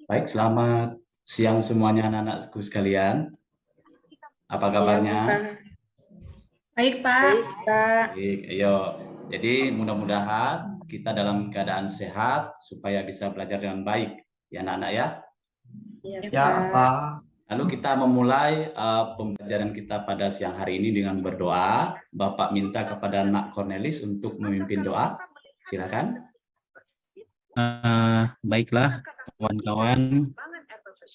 Baik, selamat siang semuanya anak-anakku sekalian. Apa kabarnya? Baik, Pak. Baik, Pak. Baik, ayo. Jadi mudah-mudahan kita dalam keadaan sehat supaya bisa belajar dengan baik, ya anak-anak ya. Ya, Pak. Lalu kita memulai pembelajaran kita pada siang hari ini dengan berdoa. Bapak minta kepada Nak Cornelis untuk memimpin doa. Silakan. Baiklah, kawan-kawan.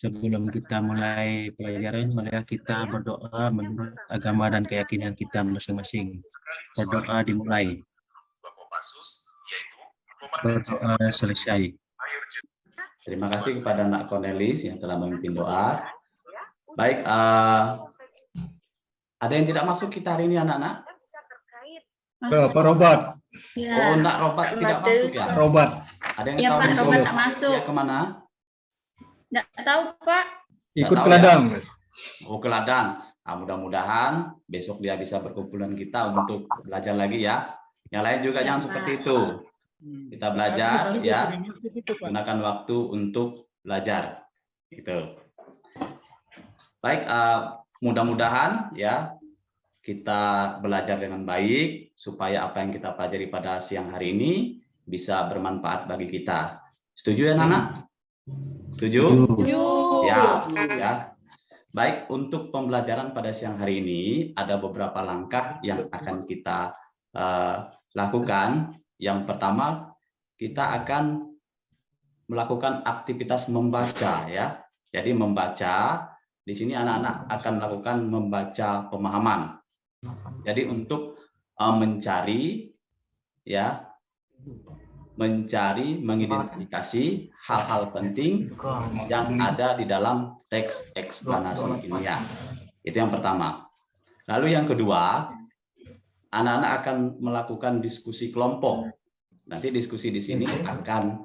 Sebelum kita mulai pelajaran, mari kita berdoa menurut agama dan keyakinan kita masing-masing. Berdoa dimulai. Berdoa selesai. Terima kasih kepada Nak Cornelis yang telah memimpin doa. Baik, ada yang tidak masuk kita hari ini anak-anak? Pak Robat. Oh, Nak Robat tidak masuk ya? Robat. Ada yang Ya, tahu Pak itu? Robat tak masuk. Dia kemana? Nggak tahu, Pak. Ikut tahu ke ladang. Oh, ke ladang. Mudah-mudahan besok dia bisa berkumpul dengan kita untuk belajar lagi ya. Yang lain juga jangan seperti itu. Kita belajar ya, gunakan waktu untuk belajar. Gitu. Baik, mudah-mudahan ya kita belajar dengan baik supaya apa yang kita pelajari pada siang hari ini bisa bermanfaat bagi kita. Setuju ya, Nana? Setuju? Ya, ya. Baik, untuk pembelajaran pada siang hari ini ada beberapa langkah yang akan kita lakukan. Yang pertama, kita akan melakukan aktivitas membaca ya. Jadi membaca di sini anak-anak akan melakukan membaca pemahaman. Jadi untuk mencari ya, mengidentifikasi hal-hal penting yang ada di dalam teks eksplanasi ini ya. Itu yang pertama. Lalu yang kedua, anak-anak akan melakukan diskusi kelompok. Nanti diskusi di sini akan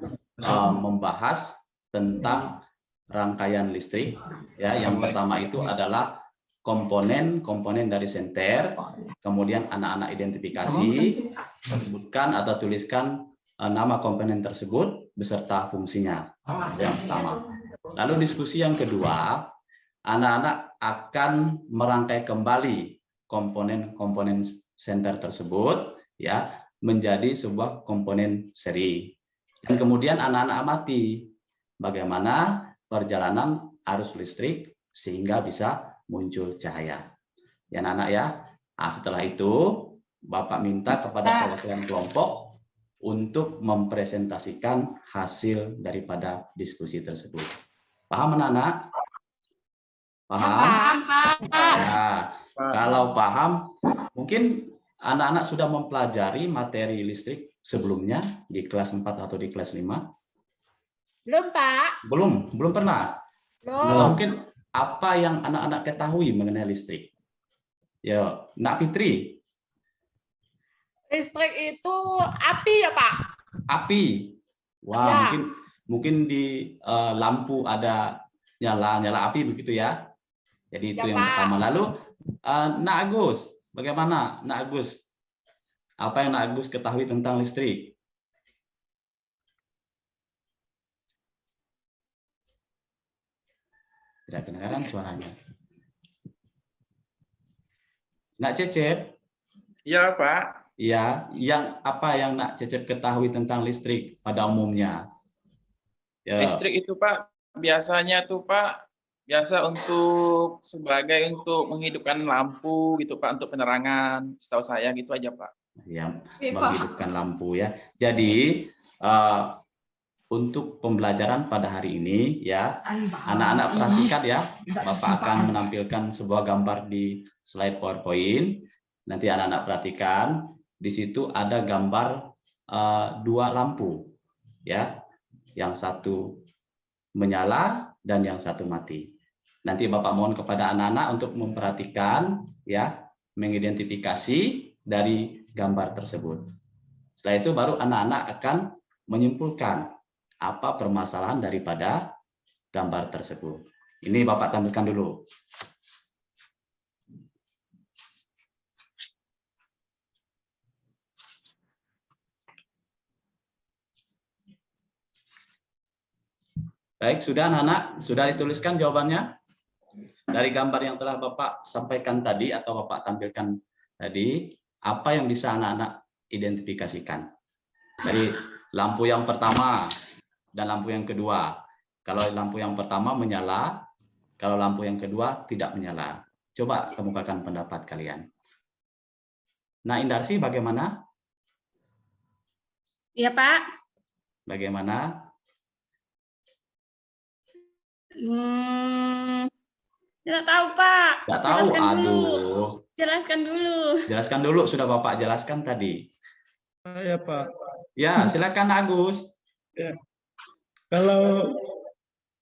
membahas tentang rangkaian listrik. Ya, yang pertama itu adalah komponen dari senter. Kemudian anak-anak identifikasi, sebutkan atau tuliskan nama komponen tersebut beserta fungsinya. Yang pertama. Lalu diskusi yang kedua, anak-anak akan merangkai kembali komponen-komponen senter tersebut ya menjadi sebuah komponen seri. Dan kemudian anak-anak amati bagaimana perjalanan arus listrik sehingga bisa muncul cahaya. Ya anak-anak ya. Nah, setelah itu Bapak minta kepada perwakilan kelompok untuk mempresentasikan hasil daripada diskusi tersebut. Paham anak-anak? Paham? Ya, kalau paham, mungkin anak-anak sudah mempelajari materi listrik sebelumnya di kelas 4 atau di kelas 5? Belum, Pak. Belum pernah? Belum. Mungkin apa yang anak-anak ketahui mengenai listrik? Ya, Nak Fitri. Listrik itu api ya, Pak? Api. Wah, ya. mungkin di lampu ada nyala api begitu ya. Jadi itu ya, yang Pak. pertama. Lalu Nak Agus, bagaimana Nak Agus? Apa yang Nak Agus ketahui tentang listrik? Tidak kedengaran suaranya. Nak Cecep? Iya, Pak. Ya, apa yang Nak Cecep ketahui tentang listrik pada umumnya? Ya. Listrik itu, Pak, biasanya tuh, Pak, biasa untuk menghidupkan lampu gitu, Pak, untuk penerangan. Setahu saya gitu aja, Pak. Ya, menghidupkan lampu ya. Jadi untuk pembelajaran pada hari ini ya, anak-anak perhatikan ya, Bapak akan menampilkan sebuah gambar di slide PowerPoint. Nanti anak-anak perhatikan, di situ ada gambar dua lampu ya, yang satu menyala dan yang satu mati. Nanti Bapak mohon kepada anak-anak untuk memperhatikan ya, mengidentifikasi dari gambar tersebut. Setelah itu baru anak-anak akan menyimpulkan apa permasalahan daripada gambar tersebut. Ini Bapak tampilkan dulu. Baik, sudah anak-anak, sudah dituliskan jawabannya dari gambar yang telah Bapak sampaikan tadi atau Bapak tampilkan tadi, apa yang bisa anak-anak identifikasikan dari lampu yang pertama dan lampu yang kedua. Kalau lampu yang pertama menyala, kalau lampu yang kedua tidak menyala. Coba kemukakan pendapat kalian. Nah, Indarsi bagaimana? Iya, Pak. Bagaimana? Tidak tahu, Pak. Tidak tahu. Jelaskan dulu. Aduh. Jelaskan dulu. Jelaskan dulu, sudah Bapak jelaskan tadi. Ya Pak. Ya, silakan Agus. Ya. Kalau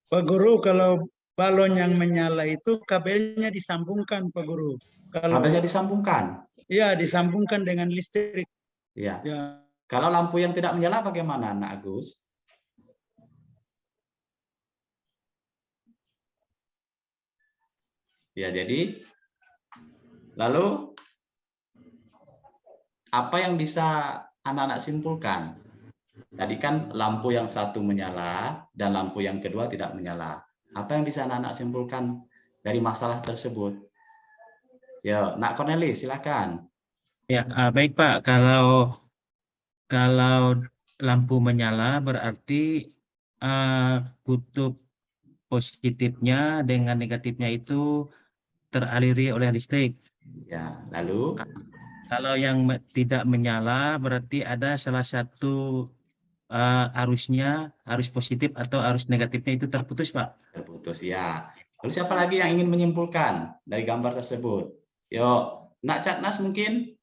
Pak Guru, kalau balon yang menyala itu kabelnya disambungkan Pak Guru. Kalau Kabelnya disambungkan. ya disambungkan dengan listrik. Ya. Ya. Kalau lampu yang tidak menyala bagaimana, Nak Agus? Ya, jadi lalu apa yang bisa anak-anak simpulkan? Tadi kan lampu yang satu menyala dan lampu yang kedua tidak menyala. Apa yang bisa anak-anak simpulkan dari masalah tersebut? Ya, Nak Cornelis, silakan. Ya, baik Pak. Kalau lampu menyala berarti kutub positifnya dengan negatifnya itu teraliri oleh listrik. Ya, lalu Kalau yang tidak menyala berarti ada salah satu arusnya, arus positif atau arus negatifnya itu terputus, Pak. terputus ya. Lalu siapa lagi yang ingin menyimpulkan dari gambar tersebut? Yuk, Nak Catnas mungkin?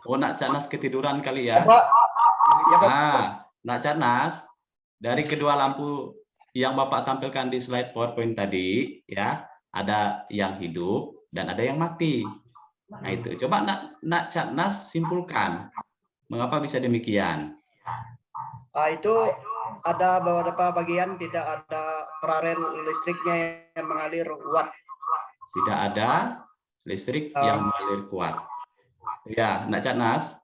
Oh, Nak Catnas ketiduran kali ya? Nah, Nak Catnas, dari kedua lampu yang Bapak tampilkan di slide PowerPoint tadi, ya, ada yang hidup dan ada yang mati. Nah itu, coba Nak Catnas simpulkan, mengapa bisa demikian? Itu ada beberapa bagian tidak ada rel listriknya yang mengalir kuat. Tidak ada listrik yang mengalir kuat. Ya, Nak Catnas.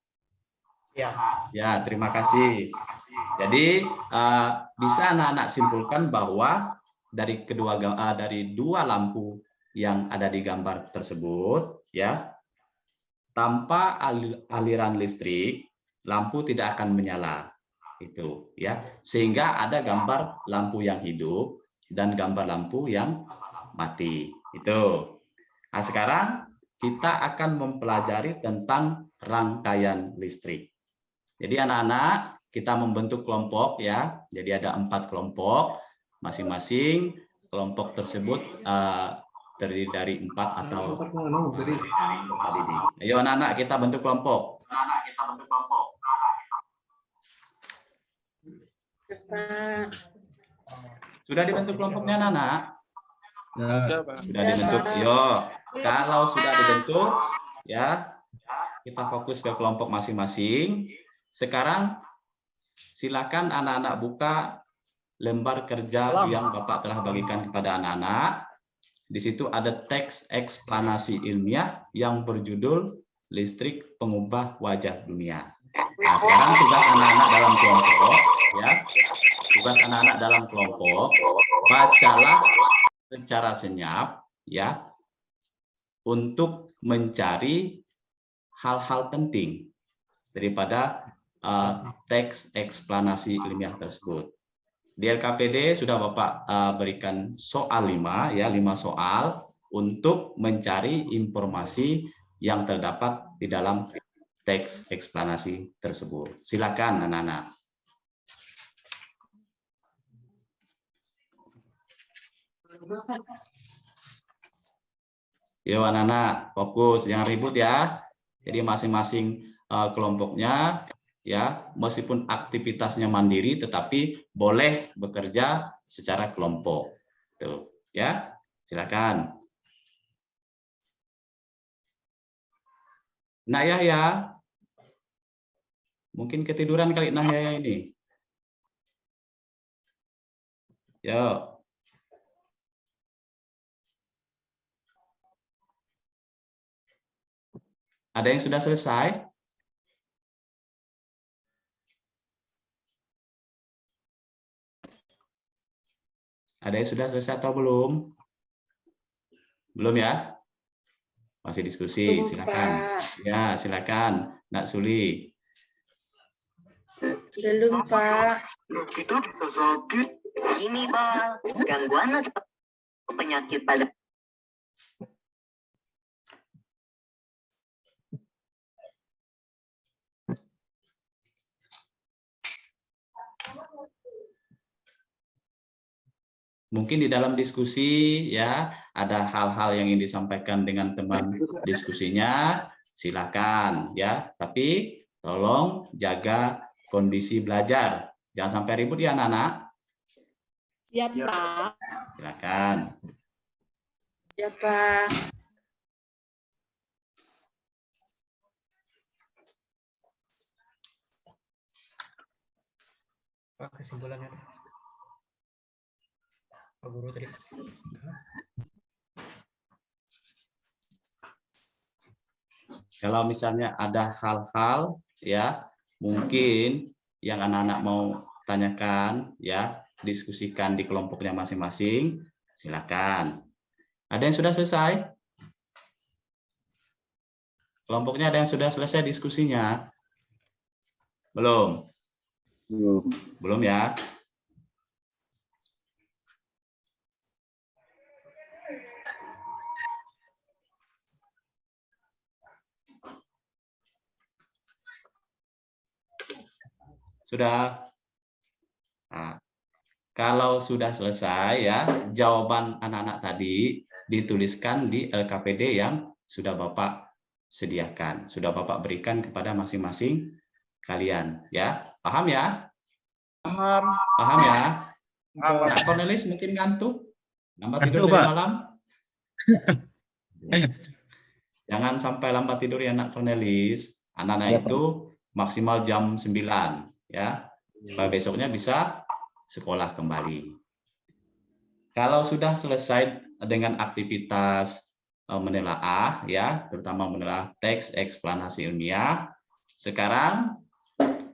Ya. Ya, terima kasih. Jadi bisa anak-anak simpulkan bahwa dari dua lampu yang ada di gambar tersebut, ya, tanpa aliran listrik, lampu tidak akan menyala. Itu, ya. Sehingga ada gambar lampu yang hidup dan gambar lampu yang mati. Itu. Nah, sekarang kita akan mempelajari tentang rangkaian listrik. Jadi anak-anak, kita membentuk kelompok ya. Jadi ada 4 kelompok, masing-masing kelompok tersebut terdiri dari 4 atau ayo anak-anak kita bentuk kelompok. Sudah dibentuk kelompoknya anak-anak? Sudah dibentuk. Yo, kalau sudah dibentuk ya, kita fokus ke kelompok masing-masing. Sekarang silakan anak-anak buka lembar kerja yang Bapak telah bagikan kepada anak-anak. Di situ ada teks eksplanasi ilmiah yang berjudul Listrik Pengubah Wajah Dunia. Nah, sekarang tugas anak-anak dalam kelompok, ya, tugas anak-anak dalam kelompok, bacalah secara senyap, ya, untuk mencari hal-hal penting daripada teks eksplanasi ilmiah tersebut. Di LKPD sudah Bapak berikan soal 5, ya, 5 soal untuk mencari informasi yang terdapat di dalam teks eksplanasi tersebut. Silakan anak-anak. Yuk anak-anak, fokus, jangan ribut ya. Jadi masing-masing kelompoknya ya, meskipun aktivitasnya mandiri tetapi boleh bekerja secara kelompok. Tuh, ya. Silakan. Nah, ya. Mungkin ketiduran kali nah ya ini. Yo. Ada yang sudah selesai? Ada yang sudah selesai atau belum? Belum ya? Masih diskusi, silakan. Ya, silakan, Nak Suli. Belum, Pak. Itu sesuatu ini, Pak, gangguan atau penyakit pada Mungkin di dalam diskusi ya ada hal-hal yang ingin disampaikan dengan teman diskusinya, silakan ya. Tapi tolong jaga kondisi belajar. Jangan sampai ribut ya anak-anak. Ya, Pak. Silakan. Ya, Pak. Pak, kesimpulannya. Pak Guru tadi. Kalau misalnya ada hal-hal ya mungkin yang anak-anak mau tanyakan ya, diskusikan di kelompoknya masing-masing, silakan. Ada yang sudah selesai? Kelompoknya ada yang sudah selesai diskusinya? Belum? Belum ya? Sudah? Nah, kalau sudah selesai ya, jawaban anak-anak tadi dituliskan di LKPD yang sudah Bapak sediakan, sudah Bapak berikan kepada masing-masing kalian ya. Paham ya? Paham. Paham ya? Paham. Nah, Cornelis mungkin ngantuk. Lambat Ngantuk, tidur dari Pak. malam. Jangan sampai lambat tidur ya Nak Cornelis. Anak-anak Ya, Pak. itu maksimal jam 9 ya. Supaya besoknya bisa sekolah kembali. Kalau sudah selesai dengan aktivitas menelaah ya, terutama menelaah teks eksplanasi ilmiah, sekarang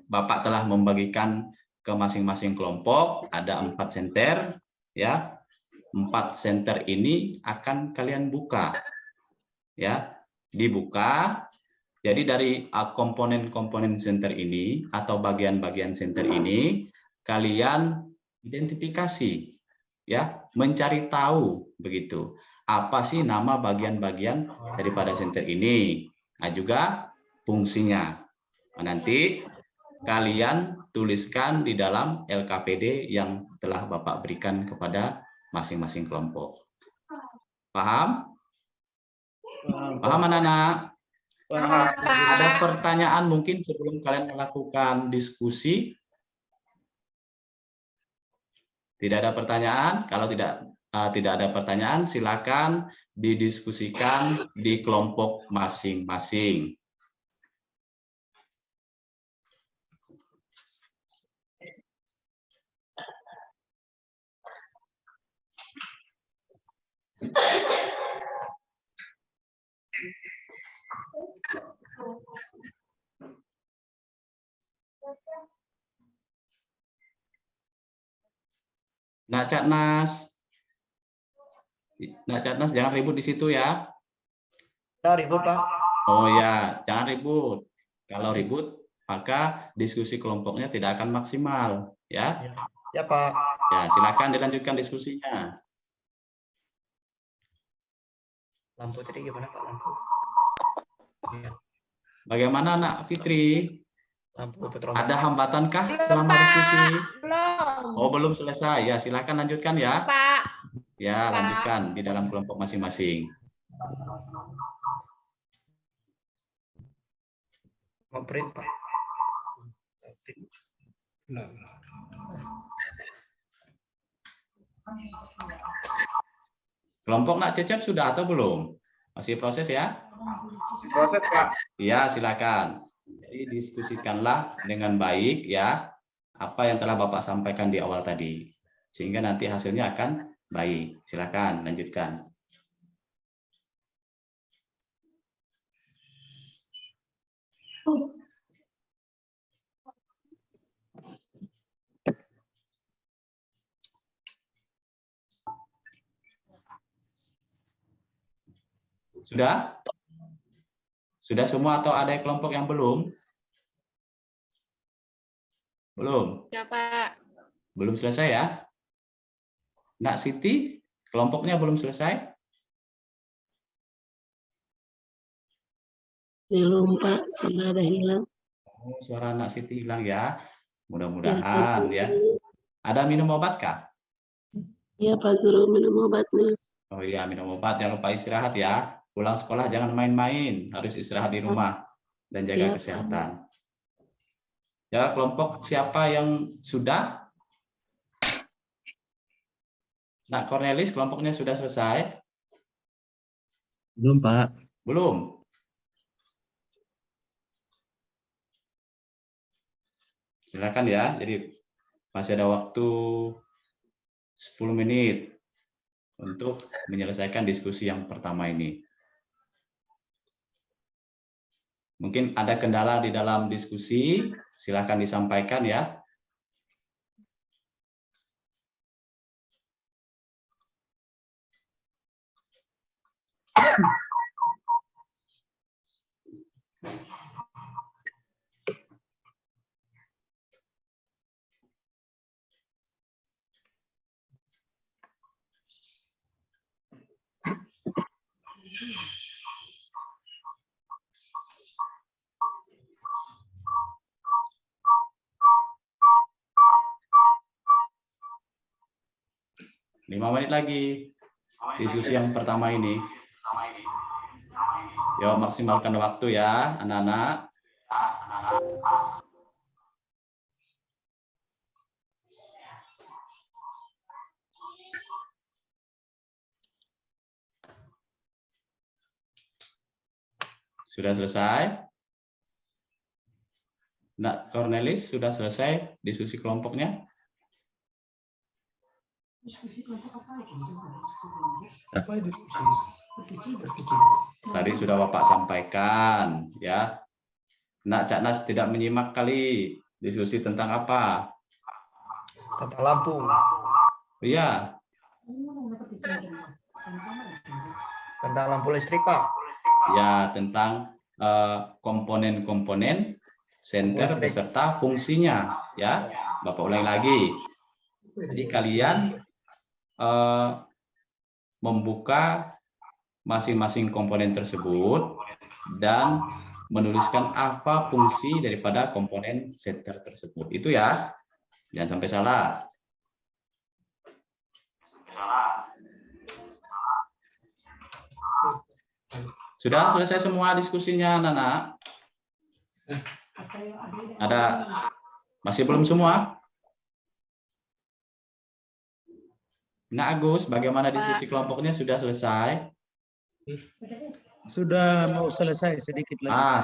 Bapak telah membagikan ke masing-masing kelompok ada 4 senter ya. 4 senter ini akan kalian buka ya, dibuka. Jadi dari komponen-komponen senter ini atau bagian-bagian senter ini kalian identifikasi ya, mencari tahu begitu. Apa sih nama bagian-bagian daripada senter ini? Nah, juga fungsinya. Nah, nanti kalian tuliskan di dalam LKPD yang telah Bapak berikan kepada masing-masing kelompok. Paham? Paham anak-anak? Ada pertanyaan mungkin sebelum kalian melakukan diskusi? Tidak ada pertanyaan? Kalau tidak ada pertanyaan, silakan didiskusikan di kelompok masing-masing. Nak Catnas, jangan ribut di situ ya. Udah ribut, Pak. Oh ya, jangan ribut. Kalau ribut, maka diskusi kelompoknya tidak akan maksimal, ya. Ya, Pak. Ya, silakan dilanjutkan diskusinya. Lampu tadi gimana, Pak? Lampu. Ya, Bagaimana Nak Fitri? lampu petroleum. Ada hambatankah Belum, selama Pak. diskusi? Belum. Oh, belum selesai. Ya, silakan lanjutkan ya. Pak. Ya, Pak. lanjutkan di dalam kelompok masing-masing. Mau print, Pak. Kelompok Nak Cecep sudah atau belum? Masih proses ya? Proses, Pak. Ya, silakan. Jadi diskusikanlah dengan baik ya apa yang telah Bapak sampaikan di awal tadi. Sehingga nanti hasilnya akan baik. Silakan lanjutkan. Sudah? Sudah semua atau ada kelompok yang belum? Belum? Ya, Pak. Belum selesai ya? Nak Siti, kelompoknya belum selesai? Belum Pak, sudah ada hilang. Oh, suara Nak Siti hilang ya. Mudah-mudahan ya. Ada minum obat kah? Iya Pak Guru, minum obatnya. Oh iya, minum obat. Jangan lupa istirahat ya. Pulang sekolah jangan main-main. Harus istirahat di rumah dan jaga kesehatan. Ya, kelompok siapa yang sudah? Nak Cornelis, kelompoknya sudah selesai? Belum, Pak. Belum? Silakan ya. Jadi masih ada waktu 10 menit untuk menyelesaikan diskusi yang pertama ini. Mungkin ada kendala di dalam diskusi, silakan disampaikan ya. Lima menit lagi diskusi yang pertama ini. Yuk maksimalkan waktu ya anak-anak. Sudah selesai? Nak Cornelis sudah selesai diskusi kelompoknya? Tadi sudah Bapak sampaikan ya. Nak Cak Nas tidak menyimak kali diskusi tentang apa? Tentang lampu. Iya. Tentang lampu listrik, Pak. Ya, tentang komponen-komponen senter beserta fungsinya ya. Bapak ulangi lagi. Jadi kalian membuka masing-masing komponen tersebut dan menuliskan apa fungsi daripada komponen senter tersebut. Itu ya. Jangan sampai salah. Sudah selesai semua diskusinya, Nana? Ada masih belum semua? Nah, Agus, bagaimana diskusi kelompoknya sudah selesai? Sudah mau selesai sedikit lagi. Ah,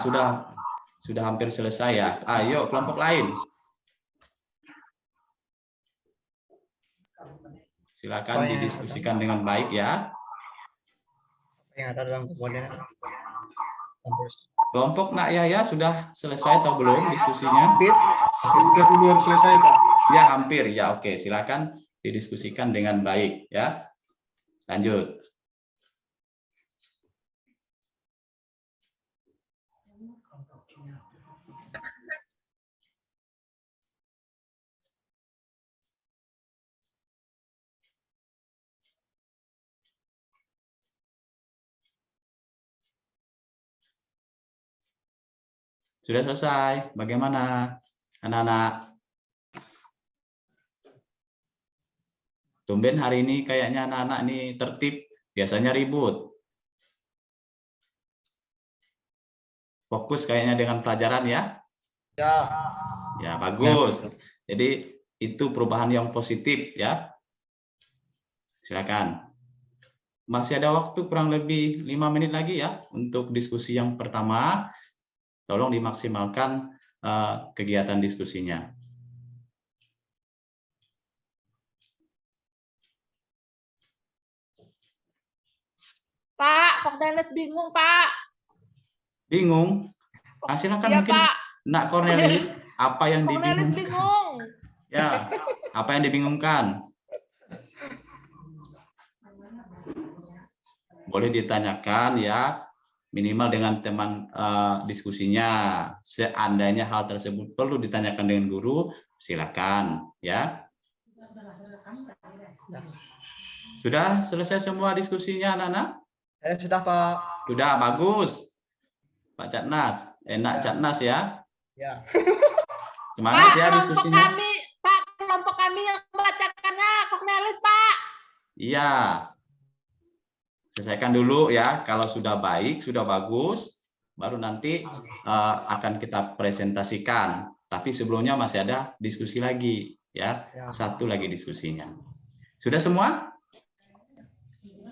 sudah hampir selesai ya. Ayo, kelompok lain. Silakan didiskusikan dengan baik ya. Yang ada dalam komponen. Kelompok Nak Yaya sudah selesai atau belum diskusinya? Sudah duluan selesai, Pak. Ya, hampir. Ya, oke. Silakan didiskusikan dengan baik ya. Lanjut. Sudah selesai. Bagaimana anak-anak? Tumben hari ini kayaknya anak-anak ini tertib, biasanya ribut. Fokus kayaknya dengan pelajaran ya? Ya. Ya, bagus. Jadi itu perubahan yang positif ya. Silakan. Masih ada waktu kurang lebih 5 menit lagi ya untuk diskusi yang pertama. Tolong dimaksimalkan kegiatan diskusinya. Pak, Cornelis bingung, Pak. Bingung? Ah, silakan Iya, mungkin Pak. Nak Cornelis, apa yang Cornelis dibingungkan? bingung. Ya, apa yang dibingungkan? boleh ditanyakan ya, minimal dengan teman diskusinya. Seandainya hal tersebut perlu ditanyakan dengan guru, silakan ya. Sudah selesai semua diskusinya, anak-anak? Sudah, Pak. Sudah, bagus. Pak Catnas, enak Catnas ya. Ya. Semangat Pak, ya diskusinya. kelompok kami yang membacakannya Cornelis, Pak. Iya. Selesaikan dulu ya. Kalau sudah baik, sudah bagus, baru nanti akan kita presentasikan. Tapi sebelumnya masih ada diskusi lagi ya. Satu lagi diskusinya. Sudah semua?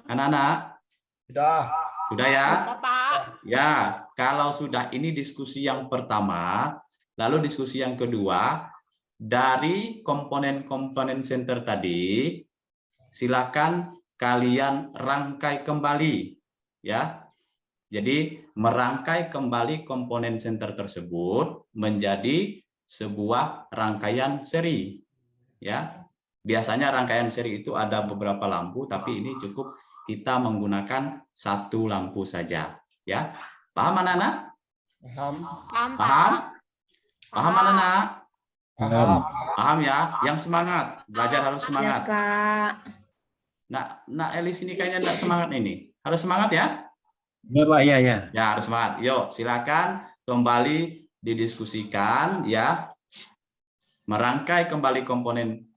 Anak-anak? Sudah. Sudah ya? Sudah, Pak. Ya, kalau sudah ini diskusi yang pertama, lalu diskusi yang kedua, dari komponen-komponen center tadi, silakan kalian rangkai kembali. Ya, jadi merangkai kembali komponen center tersebut menjadi sebuah rangkaian seri. Ya, biasanya rangkaian seri itu ada beberapa lampu, tapi ini cukup kita menggunakan satu lampu saja. Ya, paham anak-anak? Paham. Paham? Paham anak-anak? Paham. Paham ya? Yang semangat, belajar harus semangat. Ya, Pak. Nak Elis ini kayaknya enggak semangat ini. Harus semangat ya? Ya, Pak, ya. Ya, harus semangat. Yuk, silakan kembali didiskusikan ya. Merangkai kembali komponen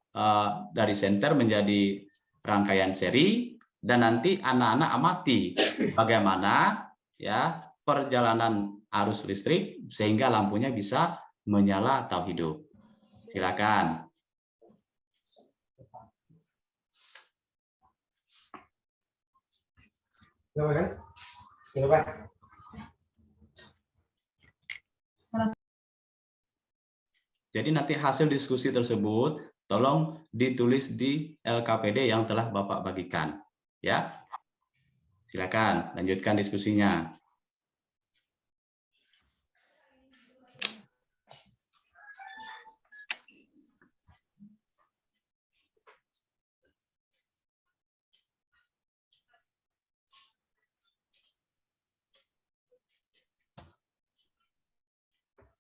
dari center menjadi rangkaian seri, dan nanti anak-anak amati bagaimana ya perjalanan arus listrik sehingga lampunya bisa menyala atau hidup. Silakan. Jadi nanti hasil diskusi tersebut tolong ditulis di LKPD yang telah Bapak bagikan. Ya, silakan lanjutkan diskusinya.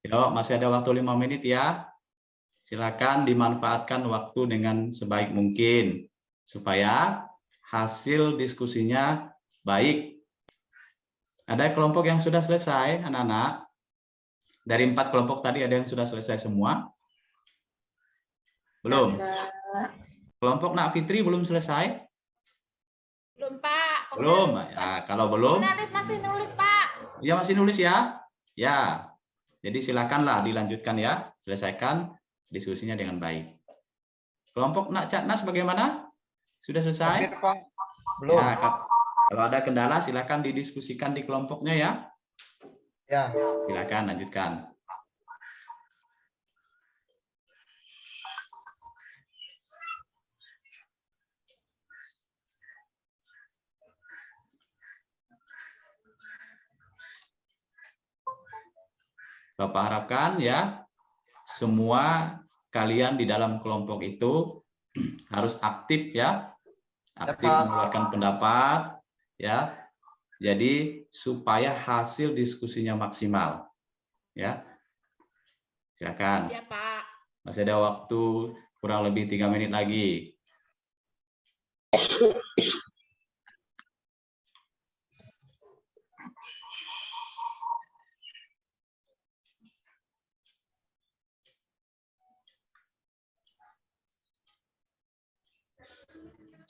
Yuk, masih ada waktu 5 menit ya. Silakan dimanfaatkan waktu dengan sebaik mungkin supaya hasil diskusinya baik. Ada kelompok yang sudah selesai, anak-anak? Dari 4 kelompok tadi ada yang sudah selesai semua? Belum? Kelompok Nak Fitri belum selesai? Belum, Pak. Belum. Ya, kalau belum, Cornelis masih nulis, Pak. ya masih nulis ya? Ya. Jadi silakanlah dilanjutkan ya. Selesaikan diskusinya dengan baik. Kelompok Nak Catnas bagaimana? Sudah selesai? Belum. Ya, kalau ada kendala silakan didiskusikan di kelompoknya ya. Ya. Silakan lanjutkan. Bapak harapkan ya semua kalian di dalam kelompok itu harus aktif ya. Aktif mengeluarkan pendapat ya. Jadi supaya hasil diskusinya maksimal. Ya. Silakan. Ya, Pak. Masih ada waktu kurang lebih 3 menit lagi.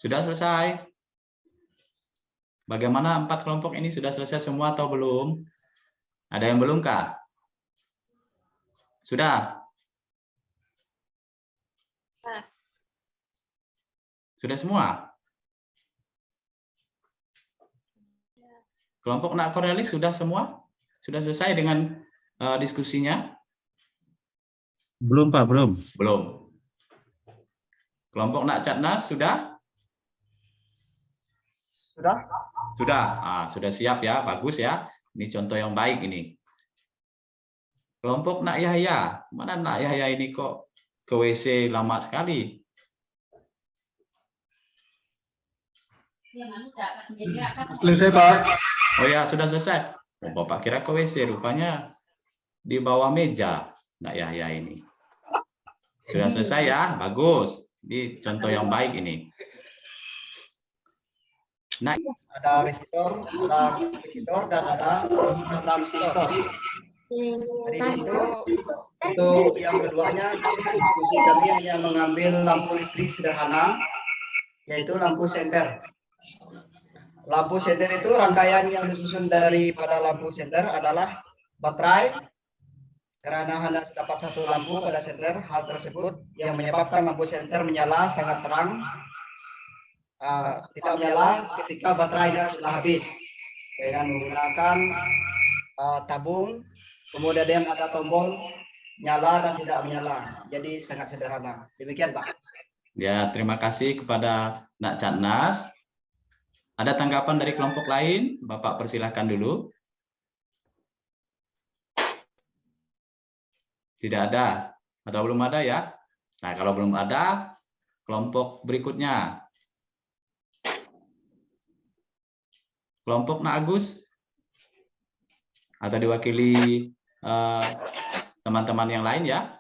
Sudah selesai? Bagaimana 4 kelompok ini sudah selesai semua atau belum? Ada yang belum kah? Sudah? Sudah semua? Kelompok Nak Cornelis sudah semua? Sudah selesai dengan diskusinya? Belum, Pak, belum. Belum. Kelompok Nak Catnas sudah? Sudah? Sudah. Sudah siap ya, bagus ya. Ini contoh yang baik ini. Kelompok Nak Yahya, mana Nak Yahya ini kok ke WC lama sekali? Selesai, Pak. Oh ya, sudah selesai. Oh, Bapak kira ke WC, rupanya di bawah meja. Nak Yahya ini. Sudah selesai ya, bagus. Ini contoh yang baik ini. Nah, Ada resistor, dan ada transistor. Jadi itu untuk yang keduanya diskusi kami hanya mengambil lampu listrik sederhana, yaitu lampu senter. Lampu senter itu rangkaian yang disusun daripada lampu senter adalah baterai. Karena hanya terdapat satu lampu pada senter, hal tersebut yang menyebabkan lampu senter menyala sangat terang, tidak menyala ketika baterainya sudah habis dengan menggunakan tabung. Kemudian ada tombol nyala dan tidak menyala. Jadi sangat sederhana. Demikian, Pak. ya, terima kasih kepada Nak Catnas. Ada tanggapan dari kelompok lain? Bapak persilahkan dulu. Tidak ada atau belum ada ya? Nah, kalau belum ada, kelompok berikutnya. Kelompok Nak Agus atau diwakili teman-teman yang lain ya?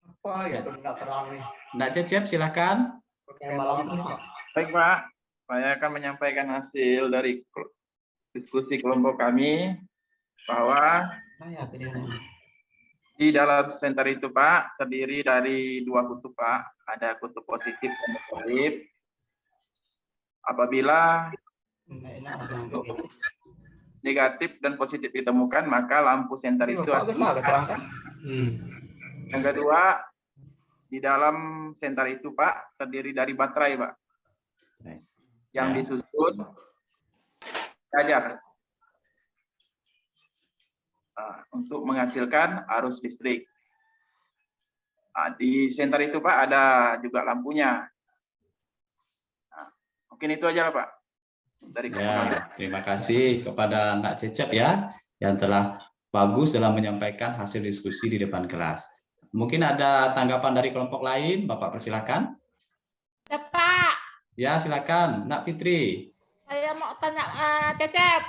Apa ya tidak terang nih? Nak Cecep, silakan. Malam, Pak. Baik Pak, saya akan menyampaikan hasil dari diskusi kelompok kami bahwa di dalam senter itu Pak terdiri dari dua kutub Pak, ada kutub positif dan negatif. Apabila negatif dan positif ditemukan, maka lampu senter itu Yang kedua, di dalam senter itu Pak terdiri dari baterai Pak, yang disusun sejajar untuk menghasilkan arus listrik. Di senter itu Pak ada juga lampunya. Mungkin itu aja lah Pak. Dari ya, terima kasih kepada Nak Cecep ya yang telah bagus dalam menyampaikan hasil diskusi di depan kelas. Mungkin ada tanggapan dari kelompok lain, Bapak persilakan. Ya, Pak. Ya, silakan, Nak Fitri. Saya mau tanya Cecep,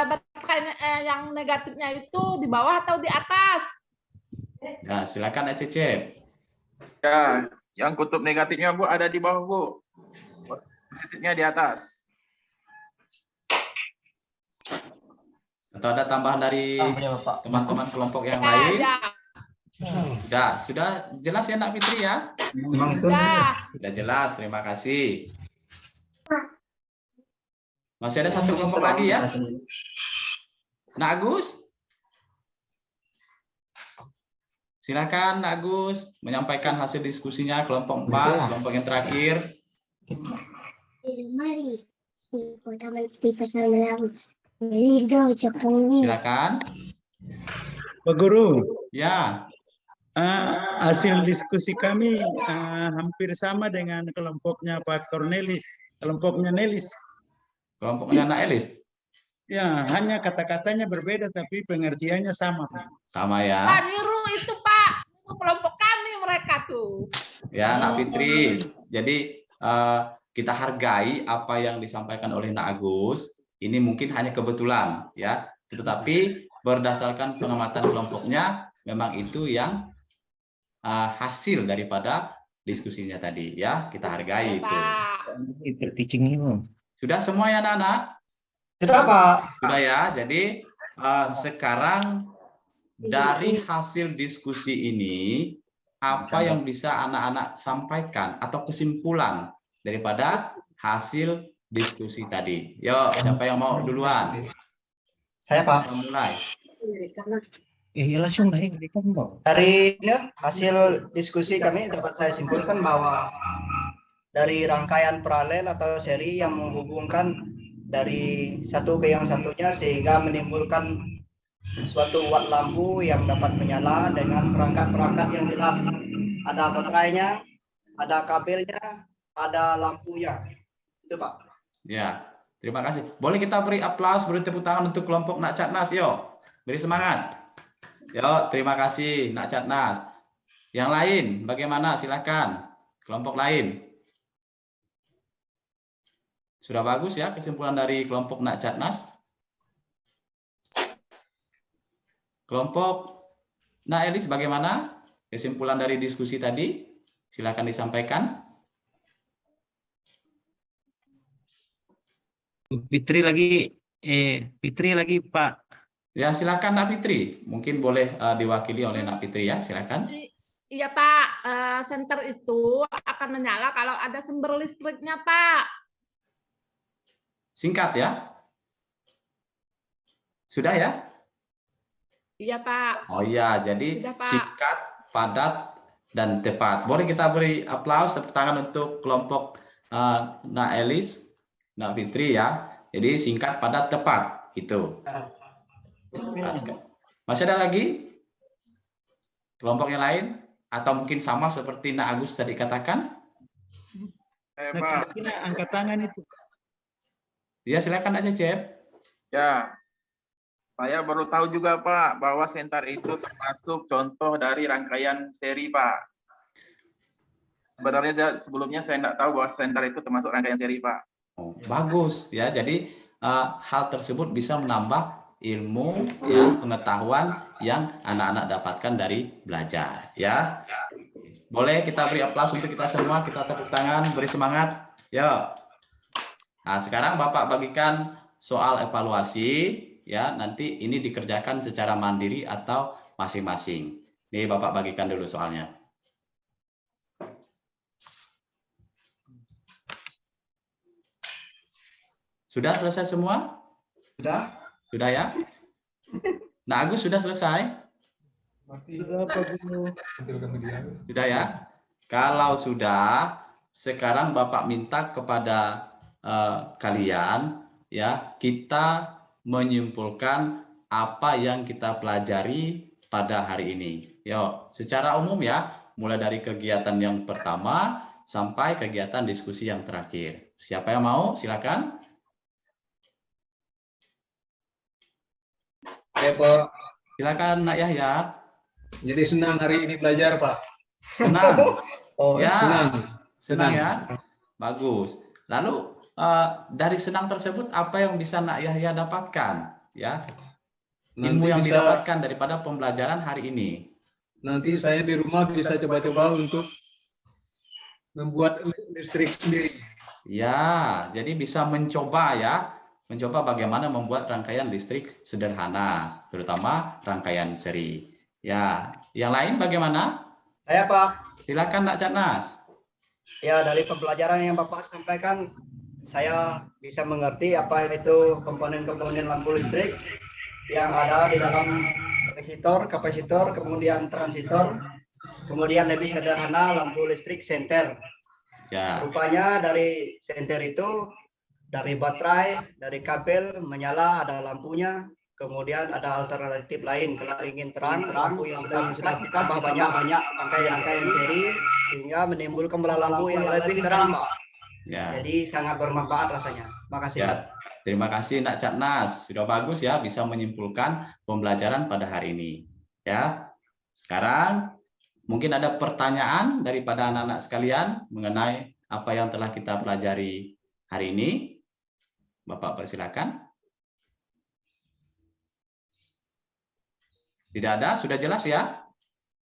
baterai yang negatifnya itu di bawah atau di atas? Ya, silakan Nak Cecep. Ya, yang kutub negatifnya Bu ada di bawah Bu. Positifnya di atas. Atau ada tambahan dari teman-teman kelompok yang lain? Sudah jelas ya Nak Fitri ya? Sudah jelas, terima kasih. Masih ada satu kelompok lagi ya? Nak Agus? Silakan Nak Agus menyampaikan hasil diskusinya kelompok 4, kelompok yang terakhir. Silakan. Pak Guru. Ya. Hasil diskusi kami hampir sama dengan kelompoknya Pak Cornelis, kelompoknya Nelis. Kelompoknya Nak Elis? Ya, hanya kata-katanya berbeda tapi pengertiannya sama. Sama ya. Pak Niru itu Pak, kelompok kami mereka tuh. Ya, Nak Fitri. Jadi kita hargai apa yang disampaikan oleh Nak Agus. Ini mungkin hanya kebetulan ya, tetapi berdasarkan pengamatan kelompoknya memang itu yang hasil daripada diskusinya tadi ya, kita hargai itu. Sudah semua ya anak-anak? Sudah Pak. Sudah ya. Jadi sekarang dari hasil diskusi ini apa yang bisa anak-anak sampaikan atau kesimpulan daripada hasil diskusi tadi? Yuk, siapa yang mau duluan? Saya Pak. Mulai. Langsung naik Dari hasil diskusi kami dapat saya simpulkan bahwa dari rangkaian paralel atau seri yang menghubungkan dari satu ke yang satunya sehingga menimbulkan suatu watt lampu yang dapat menyala dengan perangkat-perangkat yang jelas. Ada baterainya, ada kabelnya, ada lampunya. Itu Pak. Ya, terima kasih. Boleh kita beri aplaus, beri tepuk tangan untuk kelompok Nak Catnas, yuk. Beri semangat. Yuk, terima kasih Nak Catnas. Yang lain, bagaimana? Silakan. Kelompok lain. Sudah bagus ya kesimpulan dari kelompok Nak Catnas. Kelompok Nak Elis bagaimana kesimpulan dari diskusi tadi? Silakan disampaikan. Fitri lagi Pak. Ya silakan Nak Fitri. Mungkin boleh diwakili oleh Nak Fitri ya, silakan. Iya Pak, senter itu akan menyala kalau ada sumber listriknya Pak. Singkat ya. Sudah ya? Iya Pak. Oh iya, jadi Sudah, Pak. singkat, padat, dan tepat. Boleh kita beri aplaus tepuk tangan untuk kelompok Nak Elis, Nak Fitri ya. Jadi singkat, padat, tepat. Itu. Masih ada lagi? Kelompok yang lain? Atau mungkin sama seperti Nak Agus tadi katakan? Nah, kira-kira angkat tangan itu. Ya, silakan aja, Cep. Ya, saya baru tahu juga Pak bahwa Sentar itu termasuk contoh dari rangkaian seri Pak. Sebenarnya sebelumnya saya tidak tahu bahwa Sentar itu termasuk rangkaian seri Pak. Oh, bagus ya. Jadi hal tersebut bisa menambah ilmu, ya, pengetahuan yang anak-anak dapatkan dari belajar. Ya, boleh kita beri aplaus untuk kita semua. Kita tepuk tangan, beri semangat. Ya. Nah, sekarang Bapak bagikan soal evaluasi. Ya, nanti ini dikerjakan secara mandiri atau masing-masing. Nih Bapak bagikan dulu soalnya. Sudah selesai semua? Sudah. Sudah ya? Nah, Agus sudah selesai? Sudah Pak Guru. Sudah ya? Kalau sudah, sekarang Bapak minta kepada kalian ya, kita menyimpulkan apa yang kita pelajari pada hari ini. Yo, secara umum ya, mulai dari kegiatan yang pertama sampai kegiatan diskusi yang terakhir. Siapa yang mau? Silakan. Ya Pak. Silakan Nak Yahya. Jadi senang hari ini belajar Pak. Senang. Oh ya. senang. Ya. Bagus. Lalu dari senang tersebut apa yang bisa Nak Yahya dapatkan? Ya. Ilmu yang didapatkan daripada pembelajaran hari ini. Nanti saya di rumah bisa coba-coba untuk membuat listrik sendiri. Ya, jadi bisa mencoba ya. Mencoba bagaimana membuat rangkaian listrik sederhana, terutama rangkaian seri. Ya, yang lain bagaimana? Saya Pak. Silakan Nak Catnas. Ya, dari pembelajaran yang Bapak sampaikan, saya bisa mengerti apa itu komponen-komponen lampu listrik yang ada di dalam resistor, kapasitor, kemudian transistor, kemudian lebih sederhana lampu listrik senter. Ya. Rupanya dari senter itu dari baterai, dari kabel menyala ada lampunya, kemudian ada alternatif lain kalau ingin terang lampu yang sudah ditambah banyak rangkaian seri sehingga menimbulkan bola lampu yang lebih terang, Pak. Ya. Jadi sangat bermanfaat rasanya. Makasih. Ya. Terima kasih Nak Catnas. Sudah bagus ya bisa menyimpulkan pembelajaran pada hari ini. Ya. Sekarang mungkin ada pertanyaan daripada anak-anak sekalian mengenai apa yang telah kita pelajari hari ini. Bapak persilakan. Tidak ada? Sudah jelas ya?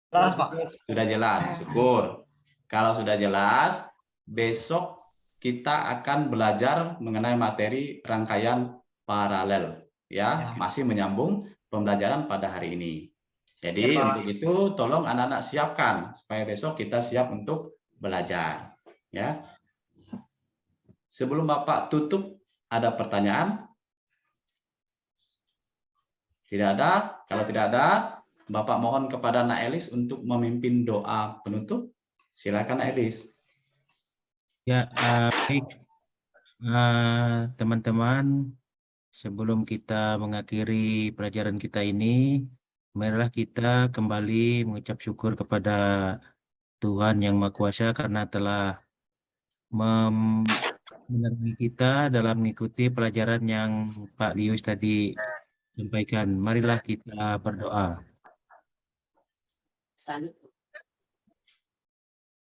Jelas, Pak. Sudah jelas. Syukur. Kalau sudah jelas, besok kita akan belajar mengenai materi rangkaian paralel. Ya, masih menyambung pembelajaran pada hari ini. Jadi ya, untuk itu tolong anak-anak siapkan supaya besok kita siap untuk belajar. Ya. Sebelum Bapak tutup, ada pertanyaan? Tidak ada. Kalau tidak ada, Bapak mohon kepada Nak Elis untuk memimpin doa penutup. Silakan Nak Elis. Ya, baik. Teman-teman, sebelum kita mengakhiri pelajaran kita ini, marilah kita kembali mengucap syukur kepada Tuhan Yang Maha Kuasa karena telah menerangi kita dalam mengikuti pelajaran yang Pak Lius tadi sampaikan. Marilah kita berdoa.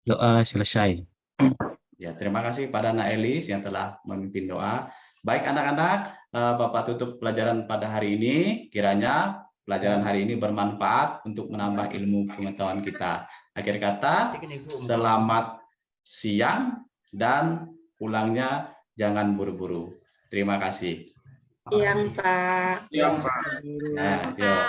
Doa selesai. Ya, terima kasih pada Nak Elis yang telah memimpin doa. Baik anak-anak, Bapak tutup pelajaran pada hari ini. Kiranya pelajaran hari ini bermanfaat untuk menambah ilmu pengetahuan kita. Akhir kata, selamat siang dan pulangnya jangan buru-buru. Terima kasih. Siang, Pak. Siang, Pak. Nah, yuk.